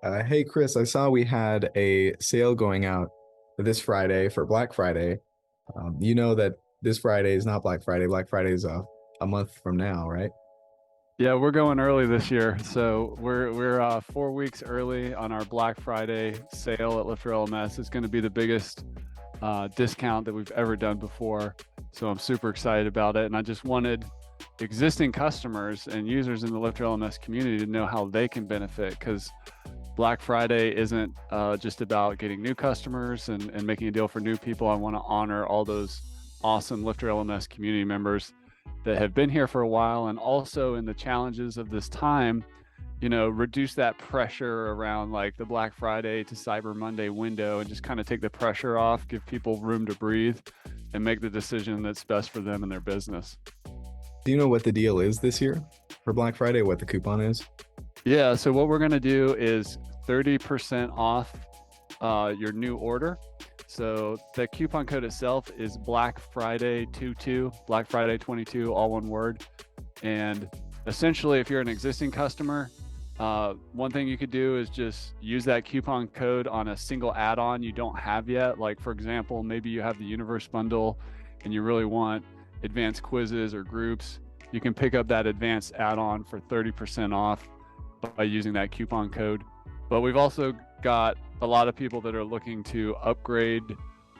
Hey Chris, I saw we had a sale going out this Friday for Black Friday. You know that this Friday is not Black Friday. Black Friday is a month from now, right? Yeah, we're going early this year, so we're 4 weeks early on our Black Friday sale at LifterLMS. It's going to be the biggest discount that we've ever done before, so I'm super excited about it. And I just wanted existing customers and users in the LifterLMS community to know how they can benefit, because Black Friday isn't just about getting new customers and making a deal for new people. I want to honor all those awesome LifterLMS community members that have been here for a while, and also in the challenges of this time, reduce that pressure around like the Black Friday to Cyber Monday window and just kind of take the pressure off, give people room to breathe and make the decision that's best for them and their business. Do you know what the deal is this year for Black Friday? What the coupon is? Yeah, so what we're going to do is 30% off your new order. So the coupon code itself is Black Friday 22, Black Friday 22, all one word. And essentially, if you're an existing customer, one thing you could do is just use that coupon code on a single add-on you don't have yet. Like, for example, maybe you have the Universe bundle and you really want advanced quizzes or groups. You can pick up that advanced add-on for 30% off by using that coupon code. But we've also got a lot of people that are looking to upgrade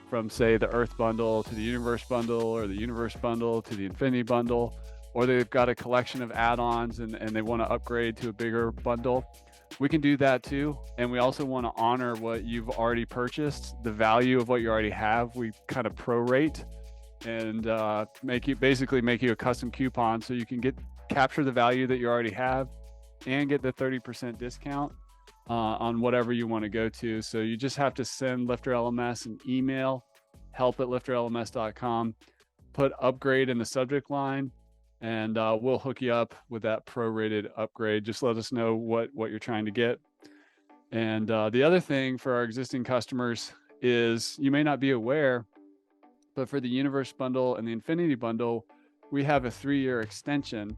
from, say, the Earth bundle to the Universe bundle, or the Universe bundle to the Infinity bundle, or they've got a collection of add-ons and they want to upgrade to a bigger bundle. We can do that too. And we also want to honor what you've already purchased, the value of what you already have. We kind of prorate and make you a custom coupon so you can capture the value that you already have and get the 30% discount on whatever you want to go to. So you just have to send LifterLMS an email, help@lifterlms.com, put upgrade in the subject line, and we'll hook you up with that prorated upgrade. Just let us know what you're trying to get. And the other thing for our existing customers is, you may not be aware, but for the Universe bundle and the Infinity bundle, we have a 3-year extension,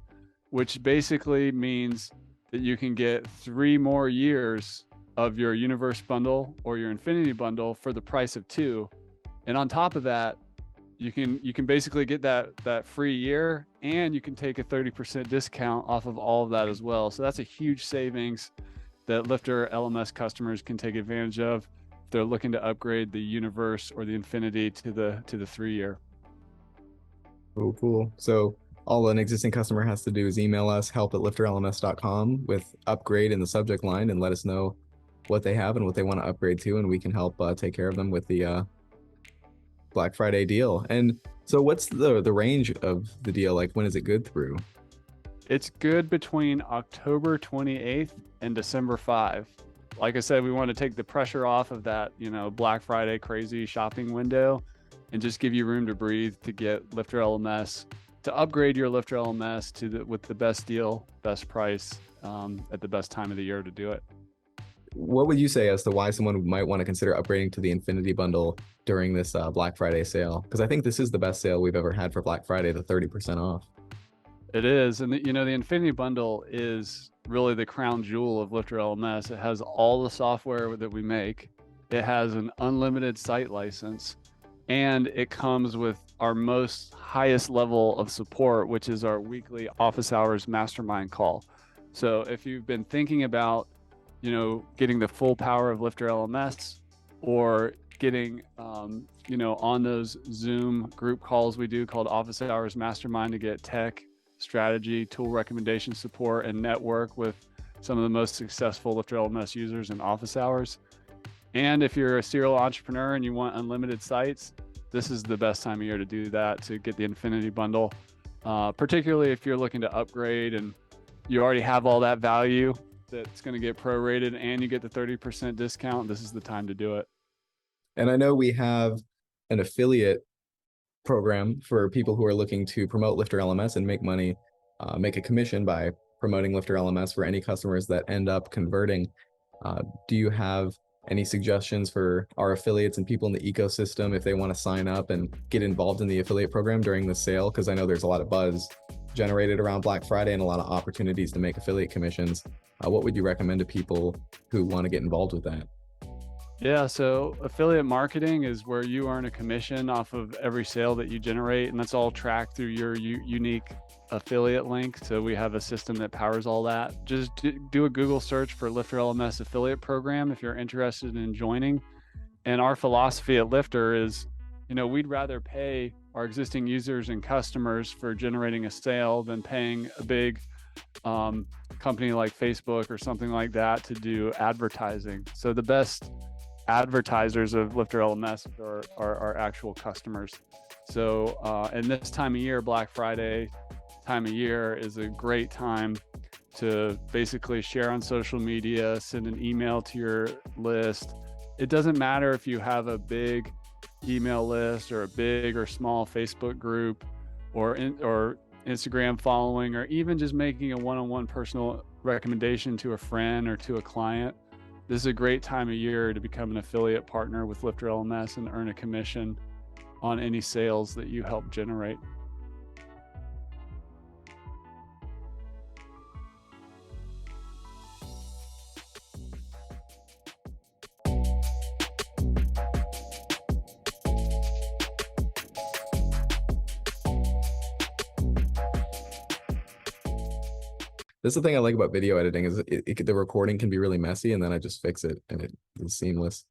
which basically means that you can get 3 more years of your Universe bundle or your Infinity bundle for the price of 2. And on top of that, you can basically get that free year, and you can take a 30% discount off of all of that as well. So that's a huge savings that LifterLMS customers can take advantage of if they're looking to upgrade the Universe or the Infinity to the 3-year. Oh, cool. So all an existing customer has to do is email us, help@lifterlms.com, with upgrade in the subject line, and let us know what they have and what they want to upgrade to, and we can help take care of them with the Black Friday deal. And so what's the range of the deal? Like, when is it good through? It's good between October 28th and December 5. Like I said, we want to take the pressure off of that, Black Friday crazy shopping window, and just give you room to breathe to get LifterLMS, to upgrade your LifterLMS with the best deal, best price, at the best time of the year to do it. What would you say as to why someone might want to consider upgrading to the Infinity bundle during this Black Friday sale? Because I think this is the best sale we've ever had for Black Friday, the 30% off. It is. And the Infinity bundle is really the crown jewel of LifterLMS. It has all the software that we make. It has an unlimited site license, and it comes with our highest level of support, which is our weekly office hours mastermind call. So if you've been thinking about, getting the full power of LifterLMS, or getting, on those Zoom group calls we do called Office Hours Mastermind to get tech, strategy, tool recommendation support, and network with some of the most successful LifterLMS users in office hours. And if you're a serial entrepreneur and you want unlimited sites, this is the best time of year to do that, to get the Infinity bundle, particularly if you're looking to upgrade and you already have all that value that's going to get prorated and you get the 30% discount. This is the time to do it. And I know we have an affiliate program for people who are looking to promote LifterLMS and make money, make a commission by promoting LifterLMS for any customers that end up converting. Do you have any suggestions for our affiliates and people in the ecosystem if they want to sign up and get involved in the affiliate program during the sale? Because I know there's a lot of buzz generated around Black Friday and a lot of opportunities to make affiliate commissions. What would you recommend to people who want to get involved with that? Yeah, so affiliate marketing is where you earn a commission off of every sale that you generate, and that's all tracked through your unique affiliate link. So we have a system that powers all that. Just do a Google search for LifterLMS affiliate program if you're interested in joining. And our philosophy at Lifter is, we'd rather pay our existing users and customers for generating a sale than paying a big company like Facebook or something like that to do advertising. So the best advertisers of LifterLMS are our actual customers. So and this time of year, Black Friday time of year, is a great time to basically share on social media, send an email to your list. It doesn't matter if you have a big email list or a big or small Facebook group or Instagram following, or even just making a one-on-one personal recommendation to a friend or to a client. This is a great time of year to become an affiliate partner with LifterLMS and earn a commission on any sales that you help generate. This is the thing I like about video editing is the recording can be really messy, and then I just fix it and it is seamless.